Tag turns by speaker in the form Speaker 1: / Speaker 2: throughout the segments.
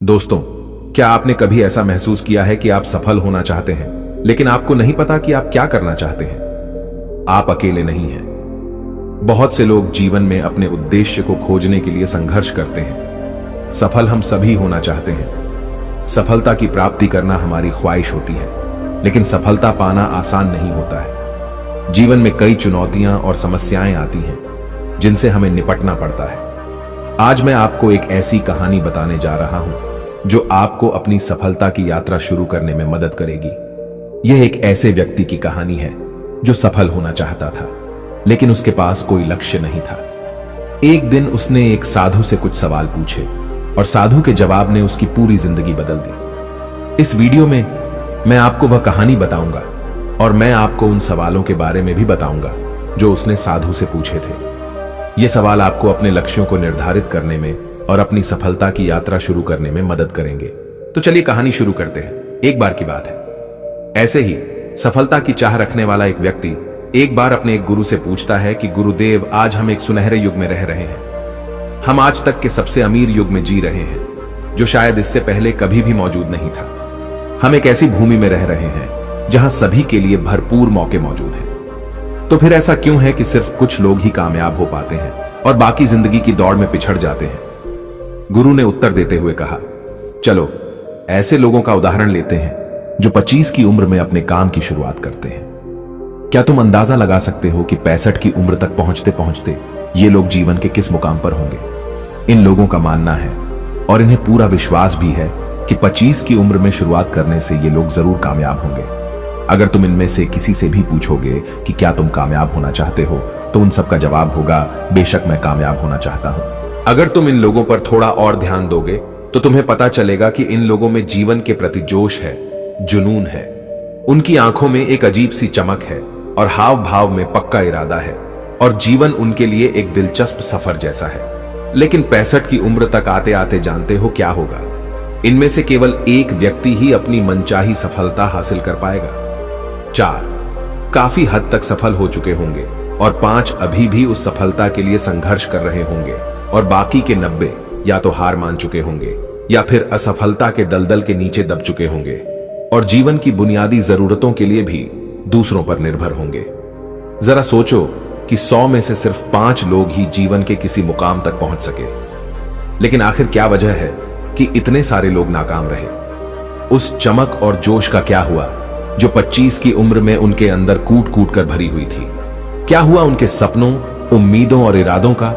Speaker 1: दोस्तों, क्या आपने कभी ऐसा महसूस किया है कि आप सफल होना चाहते हैं लेकिन आपको नहीं पता कि आप क्या करना चाहते हैं? आप अकेले नहीं हैं। बहुत से लोग जीवन में अपने उद्देश्य को खोजने के लिए संघर्ष करते हैं। सफल हम सभी होना चाहते हैं। सफलता की प्राप्ति करना हमारी ख्वाहिश होती है, लेकिन सफलता पाना आसान नहीं होता है। जीवन में कई चुनौतियां और समस्याएं आती हैं जिनसे हमें निपटना पड़ता है। आज मैं आपको एक ऐसी कहानी बताने जा रहा हूं जो आपको अपनी सफलता की यात्रा शुरू करने में मदद करेगी। यह एक ऐसे व्यक्ति की कहानी है जो सफल होना चाहता था, लेकिन उसके पास कोई लक्ष्य नहीं था। एक दिन उसने एक साधु से कुछ सवाल पूछे और साधु के जवाब ने उसकी पूरी जिंदगी बदल दी। इस वीडियो में मैं आपको वह कहानी बताऊंगा और मैं आपको उन सवालों के बारे में भी बताऊंगा जो उसने साधु से पूछे थे। ये सवाल आपको अपने लक्ष्यों को निर्धारित करने में और अपनी सफलता की यात्रा शुरू करने में मदद करेंगे। तो चलिए कहानी शुरू करते हैं। एक बार की बात है, ऐसे ही सफलता की चाह रखने वाला एक व्यक्ति एक बार अपने एक गुरु से पूछता है कि गुरुदेव, आज हम एक सुनहरे युग में रह रहे हैं। हम आज तक के सबसे अमीर युग में जी रहे हैं, जो शायद इससे पहले कभी भी मौजूद नहीं था। हम एक ऐसी भूमि में रह रहे हैं जहां सभी के लिए भरपूर मौके मौजूद हैं। तो फिर ऐसा क्यों है कि सिर्फ कुछ लोग ही कामयाब हो पाते हैं और बाकी जिंदगी की दौड़ में पिछड़ जाते हैं? गुरु ने उत्तर देते हुए कहा, चलो ऐसे लोगों का उदाहरण लेते हैं जो 25 की उम्र में अपने काम की शुरुआत करते हैं। क्या तुम अंदाजा लगा सकते हो कि 65 की उम्र तक पहुंचते पहुंचते ये लोग जीवन के किस मुकाम पर होंगे? इन लोगों का मानना है और इन्हें पूरा विश्वास भी है कि 25 की उम्र में शुरुआत करने से ये लोग जरूर कामयाब होंगे। अगर तुम इनमें से किसी से भी पूछोगे कि क्या तुम कामयाब होना चाहते हो, तो उन सबका जवाब होगा, बेशक मैं कामयाब होना चाहता हूं। अगर तुम इन लोगों पर थोड़ा और ध्यान दोगे तो तुम्हें पता चलेगा कि इन लोगों में जीवन के प्रति जोश है, जुनून है। उनकी आंखों में एक अजीब सी चमक है और हाव भाव में पक्का इरादा है, और जीवन उनके लिए एक दिलचस्प सफर जैसा है। लेकिन 65 की उम्र तक आते आते जानते हो क्या होगा? इनमें से केवल एक व्यक्ति ही अपनी मनचाही सफलता हासिल कर पाएगा। 4 काफी हद तक सफल हो चुके होंगे और 5 अभी भी उस सफलता के लिए संघर्ष कर रहे होंगे, और बाकी के 90 या तो हार मान चुके होंगे या फिर असफलता के दलदल के नीचे दब चुके होंगे और जीवन की बुनियादी जरूरतों के लिए भी दूसरों पर निर्भर होंगे। जरा सोचो कि 100 में से सिर्फ 5 लोग ही जीवन के किसी मुकाम तक पहुंच सके। लेकिन आखिर क्या वजह है कि इतने सारे लोग नाकाम रहे? उस चमक और जोश का क्या हुआ जो 25 की उम्र में उनके अंदर कूट कूट कर भरी हुई थी? क्या हुआ उनके सपनों, उम्मीदों और इरादों का?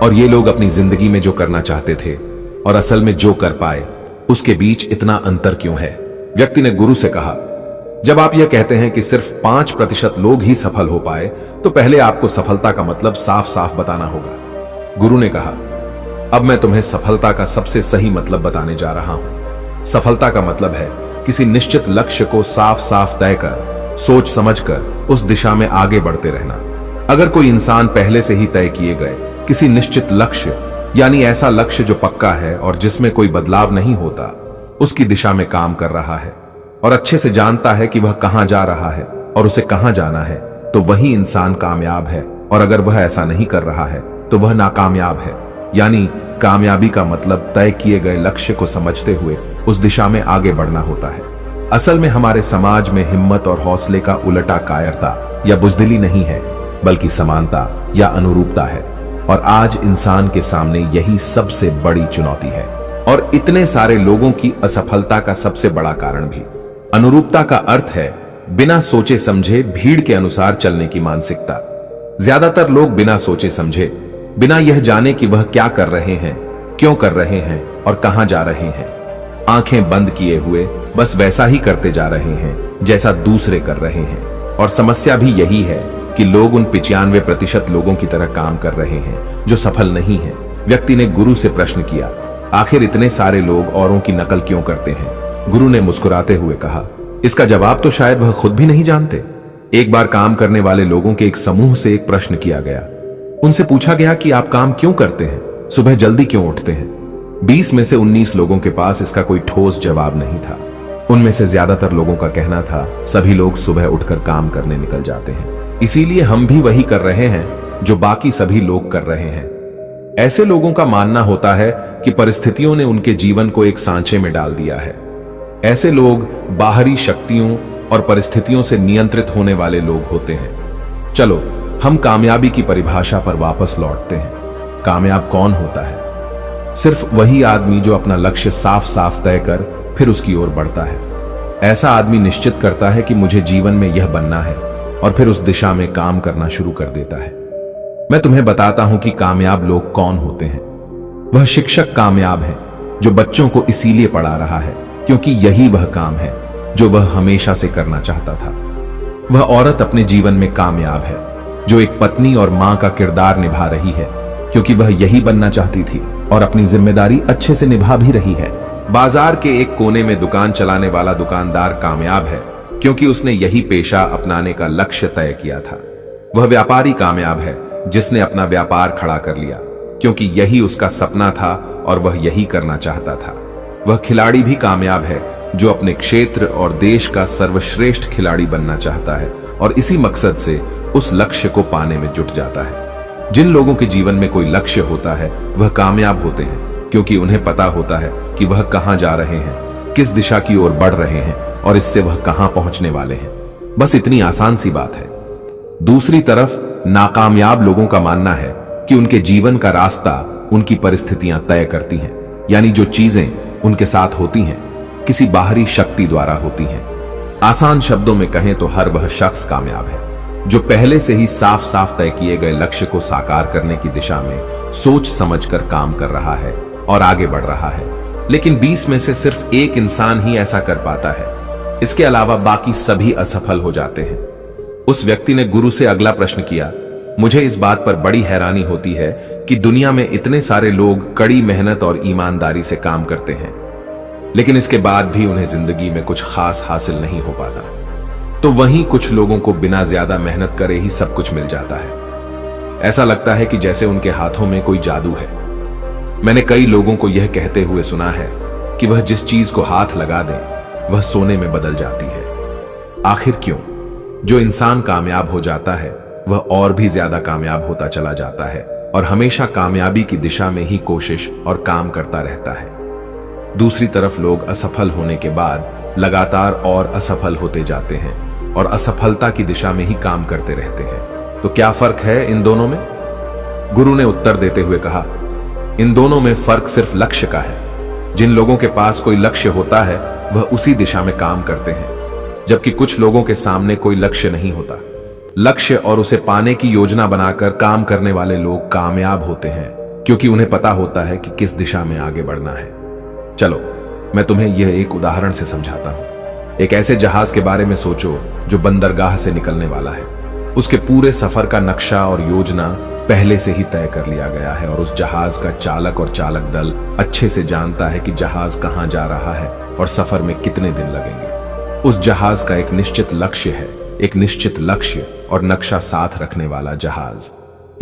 Speaker 1: और ये लोग अपनी जिंदगी में जो करना चाहते थे और असल में जो कर पाए, उसके बीच इतना अंतर क्यों है? व्यक्ति ने गुरु से कहा, जब आप यह कहते हैं कि सिर्फ 5% लोग ही सफल हो पाए, तो पहले आपको सफलता का मतलब साफ साफ बताना होगा। गुरु ने कहा, अब मैं तुम्हें सफलता का सबसे सही मतलब बताने जा रहा हूं। सफलता का मतलब है किसी निश्चित लक्ष्य को साफ साफ तय कर, सोच समझकर उस दिशा में आगे बढ़ते रहना। अगर कोई इंसान पहले से ही तय किए गए किसी निश्चित लक्ष्य, यानी ऐसा लक्ष्य जो पक्का है और जिसमें कोई बदलाव नहीं होता, उसकी दिशा में काम कर रहा है और अच्छे से जानता है कि वह कहां जा रहा है और उसे कहां जाना है, तो वही इंसान कामयाब है। और अगर वह ऐसा नहीं कर रहा है तो वह नाकामयाब है। यानी कामयाबी का मतलब तय किए गए लक्ष्य को समझते हुए उस दिशा में आगे बढ़ना होता है। असल में हमारे समाज में हिम्मत और हौसले का उलटा कायरता या बुजदिली नहीं है, बल्कि समानता या अनुरूपता है। और आज इंसान के सामने यही सबसे बड़ी चुनौती है, और इतने सारे लोगों की असफलता का सबसे बड़ा कारण भी। अनुरूपता का अर्थ है बिना सोचे समझे भीड़ के अनुसार चलने की मानसिकता। ज्यादातर लोग बिना सोचे समझे, बिना यह जाने कि वह क्या कर रहे हैं, क्यों कर रहे हैं और कहां जा रहे हैं, आंखें बंद किए हुए बस वैसा ही करते जा रहे हैं जैसा दूसरे कर रहे हैं। और समस्या भी यही है कि लोग उन 95% लोगों की तरह काम कर रहे हैं जो सफल नहीं हैं। व्यक्ति ने गुरु से प्रश्न किया, आखिर इतने सारे लोग औरों की नकल क्यों करते हैं? गुरु ने मुस्कुराते हुए कहा, इसका जवाब तो शायद वह खुद भी नहीं जानते। एक बार काम करने वाले लोगों के एक समूह से एक प्रश्न किया गया। उनसे पूछा गया कि आप काम क्यों करते हैं, सुबह जल्दी क्यों उठते हैं? 20 में से 19 लोगों के पास इसका कोई ठोस जवाब नहीं था। उनमें से ज्यादातर लोगों का कहना था, सभी लोग सुबह उठकर काम करने निकल जाते हैं, इसीलिए हम भी वही कर रहे हैं जो बाकी सभी लोग कर रहे हैं। ऐसे लोगों का मानना होता है कि परिस्थितियों ने उनके जीवन को एक सांचे में डाल दिया है। ऐसे लोग बाहरी शक्तियों और परिस्थितियों से नियंत्रित होने वाले लोग होते हैं। चलो हम कामयाबी की परिभाषा पर वापस लौटते हैं। कामयाब कौन होता है? सिर्फ वही आदमी जो अपना लक्ष्य साफ साफ तय कर फिर उसकी ओर बढ़ता है। ऐसा आदमी निश्चित करता है कि मुझे जीवन में यह बनना है और फिर उस दिशा में काम करना शुरू कर देता है। मैं तुम्हें बताता हूं कि कामयाब लोग कौन होते हैं। वह शिक्षक कामयाब है जो बच्चों को इसीलिए पढ़ा रहा है क्योंकि यही वह काम है जो वह हमेशा से करना चाहता था। वह औरत अपने जीवन में कामयाब है जो एक पत्नी और मां का किरदार निभा रही है क्योंकि वह यही बनना चाहती थी और अपनी जिम्मेदारी अच्छे से निभा भी रही है। बाजार के एक कोने में दुकान चलाने वाला दुकानदार कामयाब है क्योंकि उसने यही पेशा अपनाने का लक्ष्य तय किया था। वह व्यापारी कामयाब है जिसने अपना व्यापार खड़ा कर लिया क्योंकि यही उसका सपना था और वह यही करना चाहता था। वह खिलाड़ी भी कामयाब है जो अपने क्षेत्र और देश का सर्वश्रेष्ठ खिलाड़ी बनना चाहता है और इसी मकसद से उस लक्ष्य को पाने में जुट जाता है। जिन लोगों के जीवन में कोई लक्ष्य होता है वह कामयाब होते हैं क्योंकि उन्हें पता होता है कि वह कहां जा रहे हैं, किस दिशा की ओर बढ़ रहे हैं और इससे वह कहां पहुंचने वाले हैं। बस इतनी आसान सी बात है। दूसरी तरफ नाकामयाब लोगों का मानना है कि उनके जीवन का रास्ता उनकी परिस्थितियां तय करती हैं, यानी जो चीजें उनके साथ होती हैं किसी बाहरी शक्ति द्वारा होती हैं। आसान शब्दों में कहें तो हर वह शख्स कामयाब है जो पहले से ही साफ साफ तय किए गए लक्ष्य को साकार करने की दिशा में सोच समझकर काम कर रहा है और आगे बढ़ रहा है। लेकिन 20 में से सिर्फ एक इंसान ही ऐसा कर पाता है। इसके अलावा बाकी सभी असफल हो जाते हैं। उस व्यक्ति ने गुरु से अगला प्रश्न किया, मुझे इस बात पर बड़ी हैरानी होती है कि दुनिया में इतने सारे लोग कड़ी मेहनत और ईमानदारी से काम करते हैं लेकिन इसके बाद भी उन्हें जिंदगी में कुछ खास हासिल नहीं हो पाता। तो वहीं कुछ लोगों को बिना ज्यादा मेहनत करे ही सब कुछ मिल जाता है। ऐसा लगता है कि जैसे उनके हाथों में कोई जादू है। मैंने कई लोगों को यह कहते हुए सुना है कि वह जिस चीज को हाथ लगा दे वह सोने में बदल जाती है। आखिर क्यों? जो इंसान कामयाब हो जाता है वह और भी ज्यादा कामयाब होता चला जाता है और हमेशा कामयाबी की दिशा में ही कोशिश और काम करता रहता है। दूसरी तरफ लोग असफल होने के बाद लगातार और असफल होते जाते हैं और असफलता की दिशा में ही काम करते रहते हैं। तो क्या फर्क है इन दोनों में? गुरु ने उत्तर देते हुए कहा, इन दोनों में फर्क सिर्फ लक्ष्य का है। जिन लोगों के पास कोई लक्ष्य होता है वह उसी दिशा में काम करते हैं, जबकि कुछ लोगों के सामने कोई लक्ष्य नहीं होता। लक्ष्य और उसे पाने की योजना बनाकर काम करने वाले लोग कामयाब होते हैं क्योंकि उन्हें पता होता है कि किस दिशा में आगे बढ़ना है। चलो मैं तुम्हें यह एक उदाहरण से समझाता हूं। एक ऐसे जहाज के बारे में सोचो जो बंदरगाह से निकलने वाला है। उसके पूरे सफर का नक्शा और योजना पहले से ही तय कर लिया गया है और उस जहाज का चालक और चालक दल अच्छे से जानता है कि जहाज कहां जा रहा है और सफर में कितने दिन लगेंगे। उस जहाज का एक निश्चित लक्ष्य है, एक निश्चित लक्ष्य और नक्शा साथ रखने वाला जहाज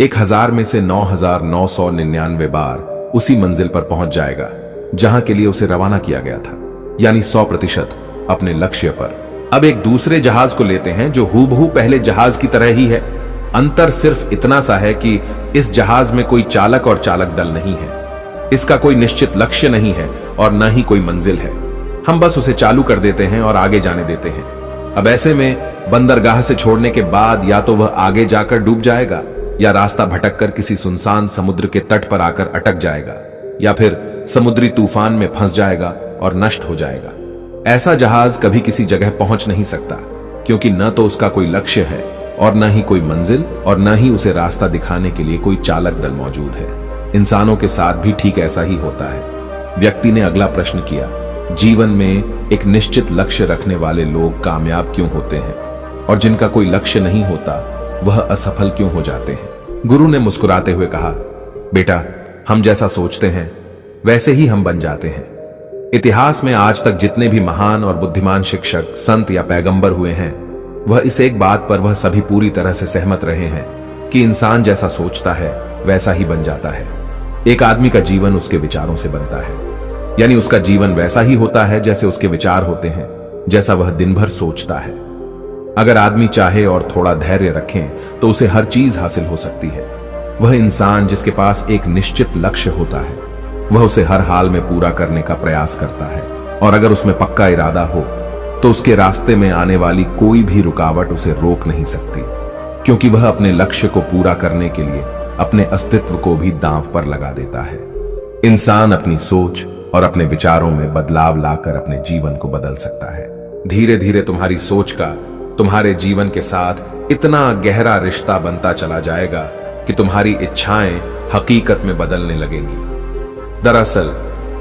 Speaker 1: 1000 में से 9999 बार उसी मंजिल पर पहुंच जाएगा जहां के लिए उसे रवाना किया गया था, यानी 100% अपने लक्ष्य पर। अब एक दूसरे जहाज को लेते हैं जो हूबहू पहले जहाज की तरह ही है। अंतर सिर्फ इतना सा है कि इस जहाज में कोई चालक और चालक दल नहीं है। इसका कोई निश्चित लक्ष्य नहीं है और न ही कोई मंजिल है। हम बस उसे चालू कर देते हैं और आगे जाने देते हैं। अब ऐसे में बंदरगाह से छोड़ने के बाद या तो वह आगे जाकर डूब जाएगा या रास्ता भटककर किसी सुनसान समुद्र के तट पर आकर अटक जाएगा या फिर समुद्री तूफान में फंस जाएगा और नष्ट हो जाएगा। ऐसा जहाज कभी किसी जगह पहुंच नहीं सकता क्योंकि न तो उसका कोई लक्ष्य है और न ही कोई मंजिल और न ही उसे रास्ता दिखाने के लिए कोई चालक दल मौजूद है। इंसानों के साथ भी ठीक ऐसा ही होता है। व्यक्ति ने अगला प्रश्न किया, जीवन में एक निश्चित लक्ष्य रखने वाले लोग कामयाब क्यों होते हैं और जिनका कोई लक्ष्य नहीं होता वह असफल क्यों हो जाते हैं? गुरु ने मुस्कुराते हुए कहा, बेटा, हम जैसा सोचते हैं वैसे ही हम बन जाते हैं। इतिहास में आज तक जितने भी महान और बुद्धिमान शिक्षक, संत या पैगंबर हुए हैं वह इस एक बात पर वह सभी पूरी तरह से सहमत रहे हैं कि इंसान जैसा सोचता है वैसा ही बन जाता है। एक आदमी का जीवन उसके विचारों से बनता है, यानी उसका जीवन वैसा ही होता है जैसे उसके विचार होते हैं, जैसा वह दिन भर सोचता है। अगर आदमी चाहे और थोड़ा धैर्य रखें तो उसे हर चीज हासिल हो सकती है। वह इंसान जिसके पास एक निश्चित लक्ष्य होता है, वह उसे हर हाल में पूरा करने का प्रयास करता है, और अगर उसमें पक्का इरादा हो तो उसके रास्ते में आने वाली कोई भी रुकावट उसे रोक नहीं सकती, क्योंकि वह अपने लक्ष्य को पूरा करने के लिए अपने अस्तित्व को भी दांव पर लगा देता है। इंसान अपनी सोच और अपने विचारों में बदलाव लाकर अपने जीवन को बदल सकता है। धीरे धीरे तुम्हारी सोच का तुम्हारे जीवन के साथ इतना गहरा रिश्ता बनता चला जाएगा कि तुम्हारी इच्छाएं हकीकत में बदलने लगेंगी। दरअसल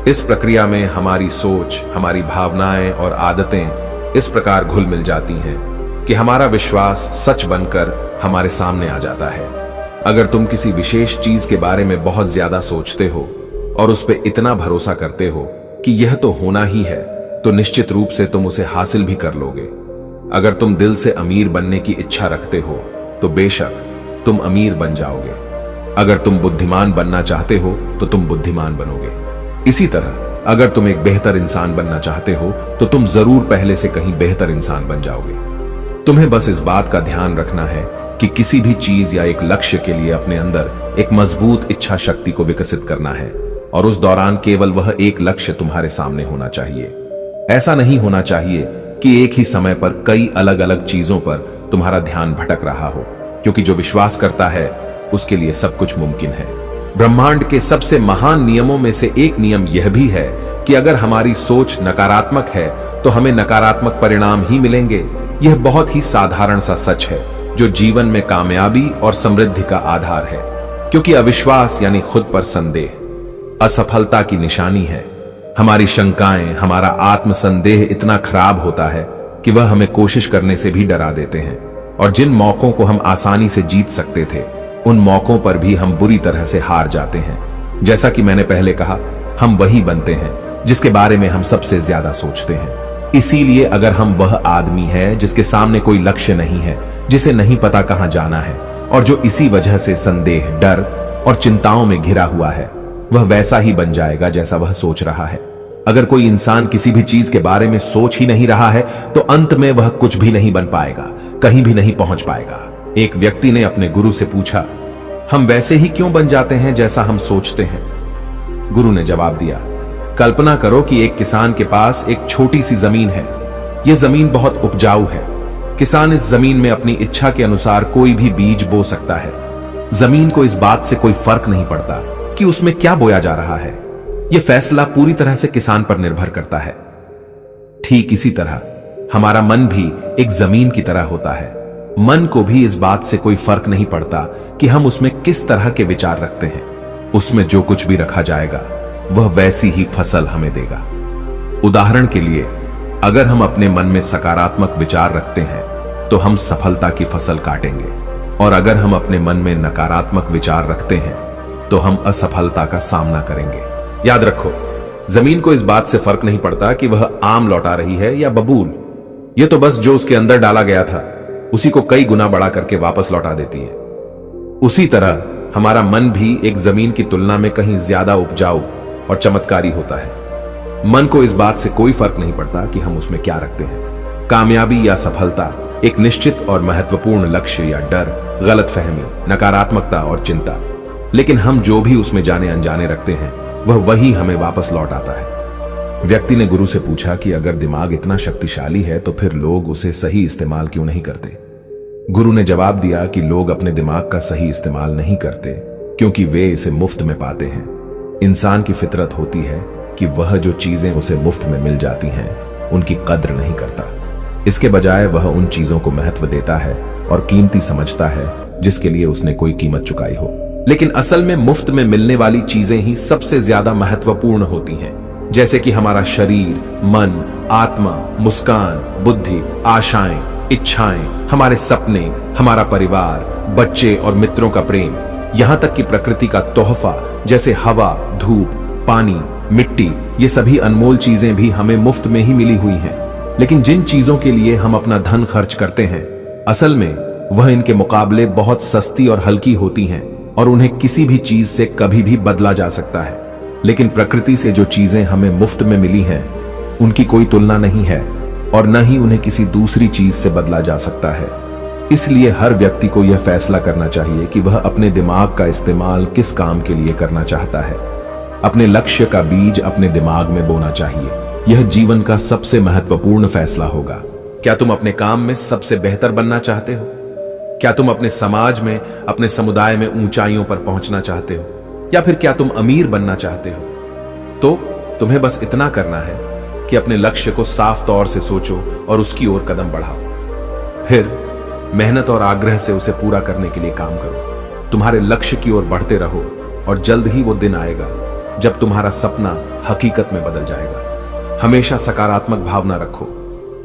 Speaker 1: इस प्रक्रिया में हमारी सोच, हमारी भावनाएं और आदतें इस प्रकार घुल मिल जाती हैं कि हमारा विश्वास सच बनकर हमारे सामने आ जाता है। अगर तुम किसी विशेष चीज के बारे में बहुत ज्यादा सोचते हो और उस पर इतना भरोसा करते हो कि यह तो होना ही है, तो निश्चित रूप से तुम उसे हासिल भी कर लोगे। अगर तुम दिल से अमीर बनने की इच्छा रखते हो तो बेशक तुम अमीर बन जाओगे। अगर तुम बुद्धिमान बनना चाहते हो तो तुम बुद्धिमान बनोगे। इसी तरह अगर तुम एक बेहतर इंसान बनना चाहते हो तो तुम जरूर पहले से कहीं बेहतर इंसान बन जाओगे। तुम्हें बस इस बात का ध्यान रखना है कि किसी भी चीज या एक लक्ष्य के लिए अपने अंदर एक मजबूत इच्छा शक्ति को विकसित करना है, और उस दौरान केवल वह एक लक्ष्य तुम्हारे सामने होना चाहिए। ऐसा नहीं होना चाहिए कि एक ही समय पर कई अलग अलग चीजों पर तुम्हारा ध्यान भटक रहा हो, क्योंकि जो विश्वास करता है उसके लिए सब कुछ मुमकिन है। ब्रह्मांड के सबसे महान नियमों में से एक नियम यह भी है कि अगर हमारी सोच नकारात्मक है तो हमें नकारात्मक परिणाम ही मिलेंगे। यह बहुत ही साधारण सा सच है जो जीवन में कामयाबी और समृद्धि का आधार है, क्योंकि अविश्वास यानी खुद पर संदेह असफलता की निशानी है। हमारी शंकाएं, हमारा आत्मसंदेह इतना खराब होता है कि वह हमें कोशिश करने से भी डरा देते हैं, और जिन मौकों को हम आसानी से जीत सकते थे उन मौकों पर भी हम बुरी तरह से हार जाते हैं। जैसा कि मैंने पहले कहा, हम वही बनते हैं जिसके बारे में हम सबसे ज्यादा सोचते हैं। इसीलिए अगर हम वह आदमी है जिसके सामने कोई लक्ष्य नहीं है, जिसे नहीं पता कहां जाना है, और जो इसी वजह से संदेह, डर और चिंताओं में घिरा हुआ है, वह वैसा ही बन जाएगा जैसा वह सोच रहा है। अगर कोई इंसान किसी भी चीज के बारे में सोच ही नहीं रहा है तो अंत में वह कुछ भी नहीं बन पाएगा, कहीं भी नहीं पहुंच पाएगा। एक व्यक्ति ने अपने गुरु से पूछा, हम वैसे ही क्यों बन जाते हैं जैसा हम सोचते हैं? गुरु ने जवाब दिया, कल्पना करो कि एक किसान के पास एक छोटी सी जमीन है। यह जमीन बहुत उपजाऊ है। किसान इस जमीन में अपनी इच्छा के अनुसार कोई भी बीज बो सकता है। जमीन को इस बात से कोई फर्क नहीं पड़ता कि उसमें क्या बोया जा रहा है। यह फैसला पूरी तरह से किसान पर निर्भर करता है। ठीक इसी तरह हमारा मन भी एक जमीन की तरह होता है। मन को भी इस बात से कोई फर्क नहीं पड़ता कि हम उसमें किस तरह के विचार रखते हैं। उसमें जो कुछ भी रखा जाएगा वह वैसी ही फसल हमें देगा। उदाहरण के लिए, अगर हम अपने मन में सकारात्मक विचार रखते हैं तो हम सफलता की फसल काटेंगे, और अगर हम अपने मन में नकारात्मक विचार रखते हैं तो हम असफलता का सामना करेंगे। याद रखो, जमीन को इस बात से फर्क नहीं पड़ता कि वह आम लौटा रही है या बबूल। यह तो बस जो उसके अंदर डाला गया था उसी को कई गुना बड़ा करके वापस लौटा देती है। उसी तरह हमारा मन भी एक जमीन की तुलना में कहीं ज्यादा उपजाऊ और चमत्कारी होता है। मन को इस बात से कोई फर्क नहीं पड़ता कि हम उसमें क्या रखते हैं, कामयाबी या सफलता, एक निश्चित और महत्वपूर्ण लक्ष्य या डर, गलतफहमी, नकारात्मकता और चिंता। लेकिन हम जो भी उसमें जाने अनजाने रखते हैं वह वही हमें वापस लौट आता है। व्यक्ति ने गुरु से पूछा कि अगर दिमाग इतना शक्तिशाली है तो फिर लोग उसे सही इस्तेमाल क्यों नहीं करते? गुरु ने जवाब दिया कि लोग अपने दिमाग का सही इस्तेमाल नहीं करते क्योंकि वे इसे मुफ्त में पाते हैं। इंसान की फितरत होती है कि वह जो चीजें उसे मुफ्त में मिल जाती हैं उनकी कद्र नहीं करता। इसके बजाय वह उन चीजों को महत्व देता है और कीमती समझता है जिसके लिए उसने कोई कीमत चुकाई हो। लेकिन असल में मुफ्त में मिलने वाली चीजें ही सबसे ज्यादा महत्वपूर्ण होती हैं, जैसे कि हमारा शरीर, मन, आत्मा, मुस्कान, बुद्धि, आशाएं, इच्छाएं, हमारे सपने, हमारा परिवार, बच्चे और मित्रों का प्रेम, यहां तक कि प्रकृति का तोहफा जैसे हवा, धूप, पानी, मिट्टी, ये सभी अनमोल चीजें भी हमें मुफ्त में ही मिली हुई हैं। लेकिन जिन चीजों के लिए हम अपना धन खर्च करते हैं असल में वह इनके मुकाबले बहुत सस्ती और हल्की होती हैं और उन्हें किसी भी चीज से कभी भी बदला जा सकता है। लेकिन प्रकृति से जो चीजें हमें मुफ्त में मिली हैं उनकी कोई तुलना नहीं है और न ही उन्हें किसी दूसरी चीज से बदला जा सकता है। इसलिए हर व्यक्ति को यह फैसला करना चाहिए कि वह अपने दिमाग का इस्तेमाल किस काम के लिए करना चाहता है। अपने लक्ष्य का बीज अपने दिमाग में बोना चाहिए। यह जीवन का सबसे महत्वपूर्ण फैसला होगा। क्या तुम अपने काम में सबसे बेहतर बनना चाहते हो? क्या तुम अपने समाज में, अपने समुदाय में ऊंचाइयों पर पहुंचना चाहते हो, या फिर क्या तुम अमीर बनना चाहते हो? तो तुम्हें बस इतना करना है कि अपने लक्ष्य को साफ तौर से सोचो और उसकी ओर कदम बढ़ाओ। फिर मेहनत और आग्रह से उसे पूरा करने के लिए काम करो। तुम्हारे लक्ष्य की ओर बढ़ते रहो और जल्द ही वो दिन आएगा जब तुम्हारा सपना हकीकत में बदल जाएगा। हमेशा सकारात्मक भावना रखो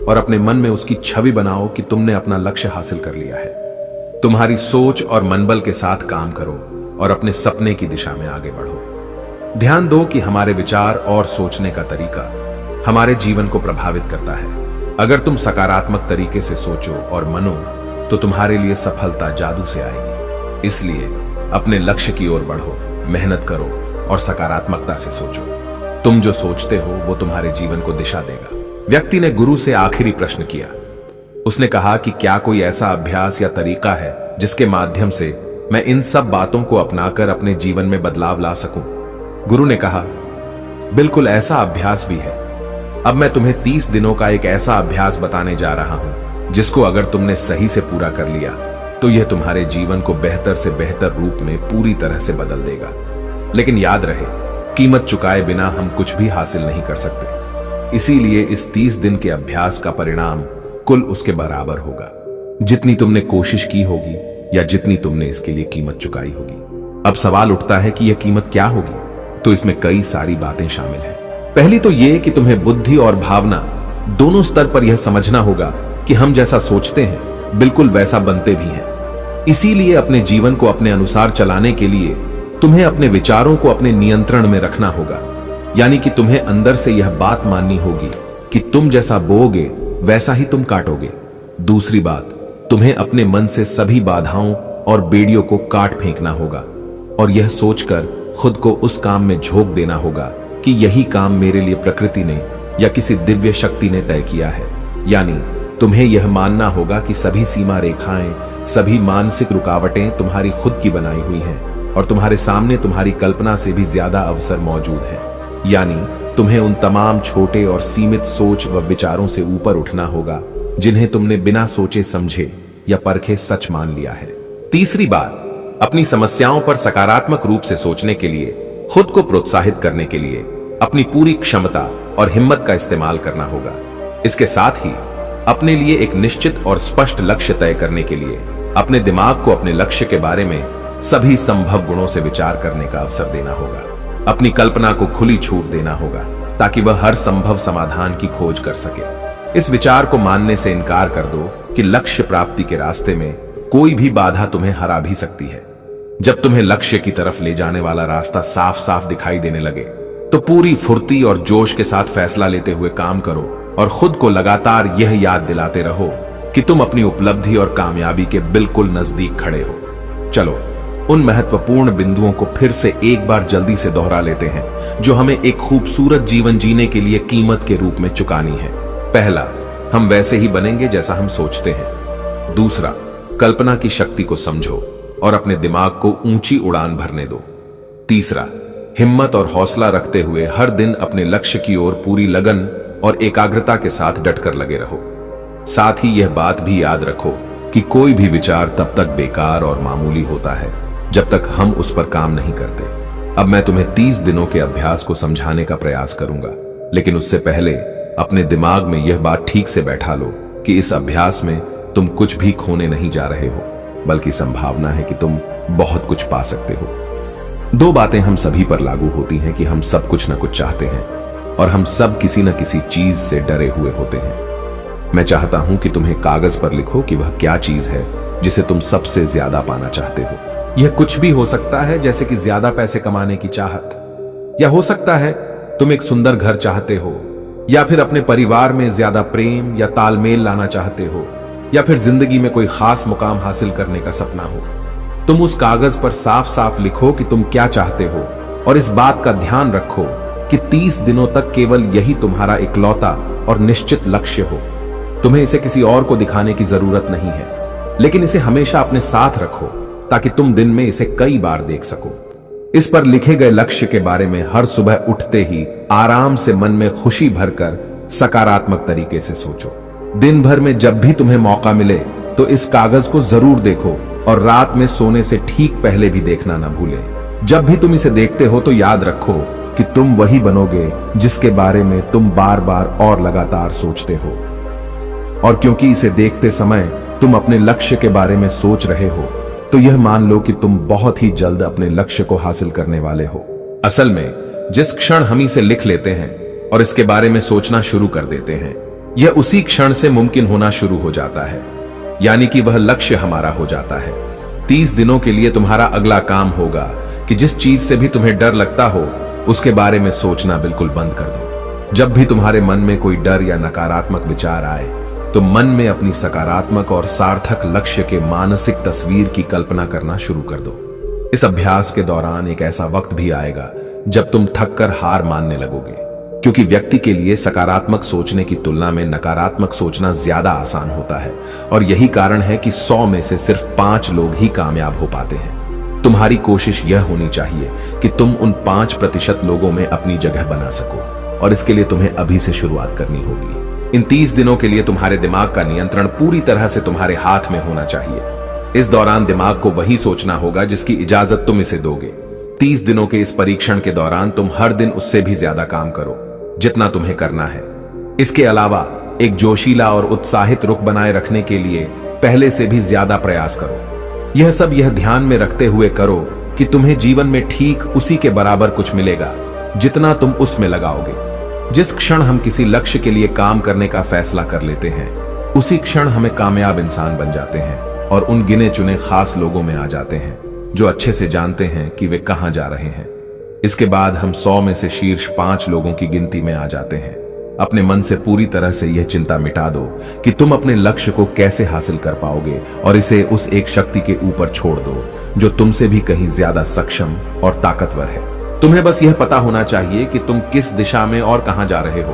Speaker 1: और अपने मन में उसकी छवि बनाओ कि तुमने अपना लक्ष्य हासिल कर लिया है। तुम्हारी सोच और मनबल के साथ काम करो और अपने सपने की दिशा में आगे बढ़ो। ध्यान दो कि हमारे विचार और सोचने का तरीका हमारे जीवन को प्रभावित करता है। अगर तुम सकारात्मक तरीके से सोचो और मनो तो तुम्हारे लिए सफलता जादू से आएगी। इसलिए अपने लक्ष्य की ओर बढ़ो, मेहनत करो और सकारात्मकता से सोचो। तुम जो सोचते हो वो तुम्हारे जीवन को दिशा देगा। व्यक्ति ने गुरु से आखिरी प्रश्न किया। उसने कहा कि क्या कोई ऐसा अभ्यास या तरीका है जिसके माध्यम से मैं इन सब बातों को अपनाकर अपने जीवन में बदलाव ला सकूं? गुरु ने कहा, बिल्कुल ऐसा अभ्यास भी है। अब मैं तुम्हें 30 दिनों का एक ऐसा अभ्यास बताने जा रहा हूं जिसको अगर तुमने सही से पूरा कर लिया तो यह तुम्हारे जीवन को बेहतर से बेहतर रूप में पूरी तरह से बदल देगा। लेकिन याद रहे, कीमत चुकाए बिना हम कुछ भी हासिल नहीं कर सकते। इसीलिए इस 30 दिन के अभ्यास का परिणाम कुल उसके बराबर होगा जितनी तुमने कोशिश की होगी या जितनी तुमने इसके लिए कीमत चुकाई होगी। अब सवाल उठता है कि यह कीमत क्या होगी? तो इसमें कई सारी बातें शामिल हैं। पहली तो यह कि तुम्हें बुद्धि और भावना दोनों स्तर पर यह समझना होगा कि हम जैसा सोचते हैं बिल्कुल वैसा बनते भी हैं। इसीलिए अपने जीवन को अपने अनुसार चलाने के लिए तुम्हें अपने विचारों को अपने नियंत्रण में रखना होगा। यानी कि तुम्हें अंदर से यह बात माननी होगी कि तुम जैसा बोओगे वैसा ही तुम काटोगे। दूसरी बात, तुम्हें अपने मन से सभी बाधाओं और बेड़ियों को काट फेंकना होगा और यह सोचकर खुद को उस काम में झोंक देना होगा कि यही काम मेरे लिए प्रकृति ने या किसी दिव्य शक्ति ने तय किया है। यानी तुम्हें यह मानना होगा कि सभी सीमा रेखाएं, सभी मानसिक रुकावटें तुम्हारी खुद की बनाई हुई हैं और तुम्हारे सामने तुम्हारी कल्पना से भी ज्यादा अवसर मौजूद हैं। यानी तुम्हें उन तमाम छोटे और सीमित सोच व विचारों से ऊपर उठना होगा जिन्हें तुमने बिना सोचे समझे या परखे सच मान लिया है। तीसरी बात, अपनी समस्याओं पर सकारात्मक रूप से सोचने के लिए, खुद को प्रोत्साहित करने के लिए अपनी पूरी क्षमता और हिम्मत का इस्तेमाल करना होगा। इसके साथ ही अपने लिए एक निश्चित और स्पष्ट लक्ष्य तय करने के लिए अपने दिमाग को अपने लक्ष्य के बारे में सभी संभव गुणों से विचार करने का अवसर देना होगा। अपनी कल्पना को खुली छूट देना होगा ताकि वह हर संभव समाधान की खोज कर सके। इस विचार को मानने से इनकार कर दो कि लक्ष्य प्राप्ति के रास्ते में कोई भी बाधा तुम्हें हरा भी सकती है। जब तुम्हें लक्ष्य की तरफ ले जाने वाला रास्ता साफ साफ दिखाई देने लगे तो पूरी फुर्ती और जोश के साथ फैसला लेते हुए काम करो और खुद को लगातार यह याद दिलाते रहो कि तुम अपनी उपलब्धि और कामयाबी के बिल्कुल नजदीक खड़े हो। चलो उन महत्वपूर्ण बिंदुओं को फिर से एक बार जल्दी से दोहरा लेते हैं जो हमें एक खूबसूरत जीवन जीने के लिए कीमत के रूप में चुकानी है। पहला, हम वैसे ही बनेंगे जैसा हम सोचते हैं। दूसरा, कल्पना की शक्ति को समझो और अपने दिमाग को ऊंची उड़ान भरने दो। तीसरा, हिम्मत और हौसला रखते हुए हर दिन अपने लक्ष्य की ओर पूरी लगन और एकाग्रता के साथ डटकर लगे रहो। साथ ही यह बात भी याद रखो कि कोई भी विचार तब तक बेकार और मामूली होता है जब तक हम उस पर काम नहीं करते। अब मैं तुम्हें 30 दिनों के अभ्यास को समझाने का प्रयास करूंगा, लेकिन उससे पहले अपने दिमाग में यह बात ठीक से बैठा लो कि इस अभ्यास में तुम कुछ भी खोने नहीं जा रहे हो, बल्कि संभावना है कि तुम बहुत कुछ पा सकते हो। दो बातें हम सभी पर लागू होती हैं कि हम सब कुछ न कुछ चाहते हैं और हम सब किसी न किसी चीज से डरे हुए होते हैं। मैं चाहता हूं कि तुम्हें कागज पर लिखो कि वह क्या चीज है जिसे तुम सबसे ज्यादा पाना चाहते हो। यह कुछ भी हो सकता है, जैसे कि ज्यादा पैसे कमाने की चाहत, या हो सकता है तुम एक सुंदर घर चाहते हो, या फिर अपने परिवार में ज्यादा प्रेम या तालमेल लाना चाहते हो, या फिर जिंदगी में कोई खास मुकाम हासिल करने का सपना हो। तुम उस कागज पर साफ साफ लिखो कि तुम क्या चाहते हो और इस बात का ध्यान रखो कि 30 दिनों तक केवल यही तुम्हारा इकलौता और निश्चित लक्ष्य हो। तुम्हें इसे किसी और को दिखाने की जरूरत नहीं है। लेकिन इसे हमेशा अपने साथ रखो ताकि तुम दिन में इसे कई बार देख सको। इस पर लिखे गए लक्ष्य के बारे में हर सुबह उठते ही आराम से मन में खुशी भरकर सकारात्मक तरीके से सोचो। दिन भर में जब भी तुम्हें मौका मिले तो इस कागज को जरूर देखो और रात में सोने से ठीक पहले भी देखना न भूलें। जब भी तुम इसे देखते हो तो याद रखो कि तुम वही बनोगे जिसके बारे में तुम बार बार और लगातार सोचते हो। और क्योंकि इसे देखते समय तुम अपने लक्ष्य के बारे में सोच रहे हो तो यह मान लो कि तुम बहुत ही जल्द अपने लक्ष्य को हासिल करने वाले हो। असल में जिस क्षण हम इसे लिख लेते हैं और इसके बारे में सोचना शुरू कर देते हैं, यह उसी क्षण से मुमकिन होना शुरू हो जाता है, यानी कि वह लक्ष्य हमारा हो जाता है। 30 दिनों के लिए तुम्हारा अगला काम होगा कि जिस चीज से भी तुम्हें डर लगता हो उसके बारे में सोचना बिल्कुल बंद कर दो। जब भी तुम्हारे मन में कोई डर या नकारात्मक विचार आए तो मन में अपनी सकारात्मक और सार्थक लक्ष्य के मानसिक तस्वीर की कल्पना करना शुरू कर दो। इस अभ्यास के दौरान एक ऐसा वक्त भी आएगा जब तुम थक कर हार मानने लगोगे, क्योंकि व्यक्ति के लिए सकारात्मक सोचने की तुलना में नकारात्मक सोचना ज्यादा आसान होता है। और यही कारण है कि 100 में से सिर्फ 5 लोग ही कामयाब हो पाते हैं। तुम्हारी कोशिश यह होनी चाहिए कि तुम उन 5% लोगों में अपनी जगह बना सको, और इसके लिए तुम्हें अभी से शुरुआत करनी होगी। इन 30 दिनों के लिए तुम्हारे दिमाग का नियंत्रण पूरी तरह से तुम्हारे हाथ में होना चाहिए। इस दौरान दिमाग को वही सोचना होगा जिसकी इजाजत तुम इसे दोगे। 30 दिनों के इस परीक्षण के दौरान तुम हर दिन उससे भी ज्यादा काम करो जितना तुम्हें करना है। इसके अलावा एक जोशीला और उत्साहित रुख बनाए रखने के लिए पहले से भी ज्यादा प्रयास करो। यह सब यह ध्यान में रखते हुए करो कि तुम्हें जीवन में ठीक उसी के बराबर कुछ मिलेगा जितना तुम उसमें लगाओगे। जिस क्षण हम किसी लक्ष्य के लिए काम करने का फैसला कर लेते हैं, उसी क्षण हमें कामयाब इंसान बन जाते हैं और उन गिने चुने खास लोगों में आ जाते हैं जो अच्छे से जानते हैं कि वे कहां जा रहे हैं। इसके बाद हम 100 में से शीर्ष 5 लोगों की गिनती में आ जाते हैं। अपने मन से पूरी तरह से यह चिंता मिटा दो कि तुम अपने लक्ष्य को कैसे हासिल कर पाओगे और इसे उस एक शक्ति के ऊपर छोड़ दो जो तुमसे भी कहीं ज्यादा सक्षम और ताकतवर है। तुम्हें बस यह पता होना चाहिए कि तुम किस दिशा में और कहां जा रहे हो।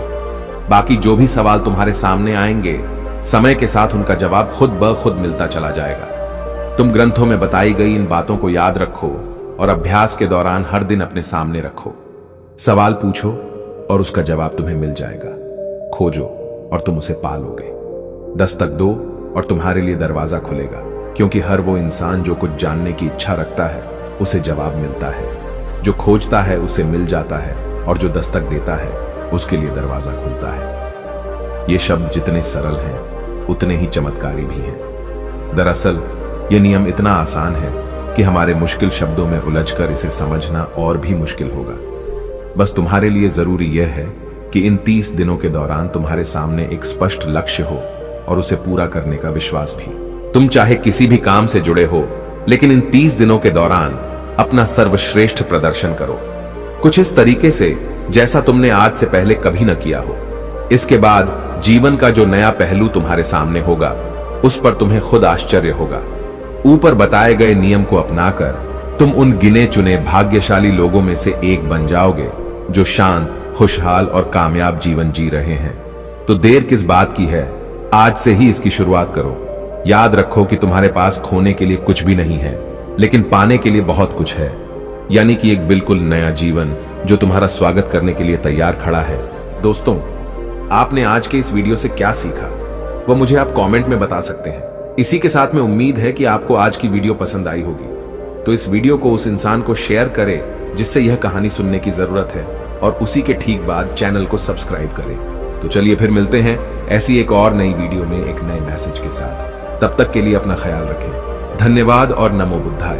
Speaker 1: बाकी जो भी सवाल तुम्हारे सामने आएंगे, समय के साथ उनका जवाब खुद ब खुद मिलता चला जाएगा। तुम ग्रंथों में बताई गई इन बातों को याद रखो और अभ्यास के दौरान हर दिन अपने सामने रखो। सवाल पूछो और उसका जवाब तुम्हें मिल जाएगा। खोजो और तुम उसे पालोगे। दस्तक दो और तुम्हारे लिए दरवाजा खुलेगा, क्योंकि हर वो इंसान जो कुछ जानने की इच्छा रखता है उसे जवाब मिलता है। जो खोजता है उसे मिल जाता है और जो दस्तक देता है उसके लिए दरवाजा खुलता है। ये शब्द जितने सरल हैं उतने ही चमत्कारी भी हैं। दरअसल यह नियम इतना आसान है कि हमारे मुश्किल शब्दों में उलझकर इसे समझना और भी मुश्किल होगा। बस तुम्हारे लिए जरूरी यह है कि इन 30 दिनों के दौरान तुम्हारे सामने एक स्पष्ट लक्ष्य हो और उसे पूरा करने का विश्वास भी। तुम चाहे किसी भी काम से जुड़े हो, लेकिन इन 30 दिनों के दौरान अपना सर्वश्रेष्ठ प्रदर्शन करो, कुछ इस तरीके से जैसा तुमने आज से पहले कभी न किया हो। इसके बाद जीवन का जो नया पहलू तुम्हारे सामने होगा उस पर तुम्हें खुद आश्चर्य होगा। ऊपर बताए गए नियम को अपनाकर तुम उन गिने चुने भाग्यशाली लोगों में से एक बन जाओगे जो शांत, खुशहाल और कामयाब जीवन जी रहे हैं। तो देर किस बात की है, आज से ही इसकी शुरुआत करो। याद रखो कि तुम्हारे पास खोने के लिए कुछ भी नहीं है, लेकिन पाने के लिए बहुत कुछ है, यानी कि एक बिल्कुल नया जीवन जो तुम्हारा स्वागत करने के लिए तैयार खड़ा है। दोस्तों, आपने आज के इस वीडियो से क्या सीखा वो मुझे आप कमेंट में बता सकते हैं। इसी के साथ में उम्मीद है कि आपको आज की वीडियो पसंद आई होगी। तो इस वीडियो को उस इंसान को शेयर करें जिससे यह कहानी सुनने की जरूरत है, और उसी के ठीक बाद चैनल को सब्सक्राइब करें। तो चलिए फिर मिलते हैं ऐसी एक और नई वीडियो में एक नए मैसेज के साथ। तब तक के लिए अपना ख्याल रखें। धन्यवाद और नमो बुद्धाय।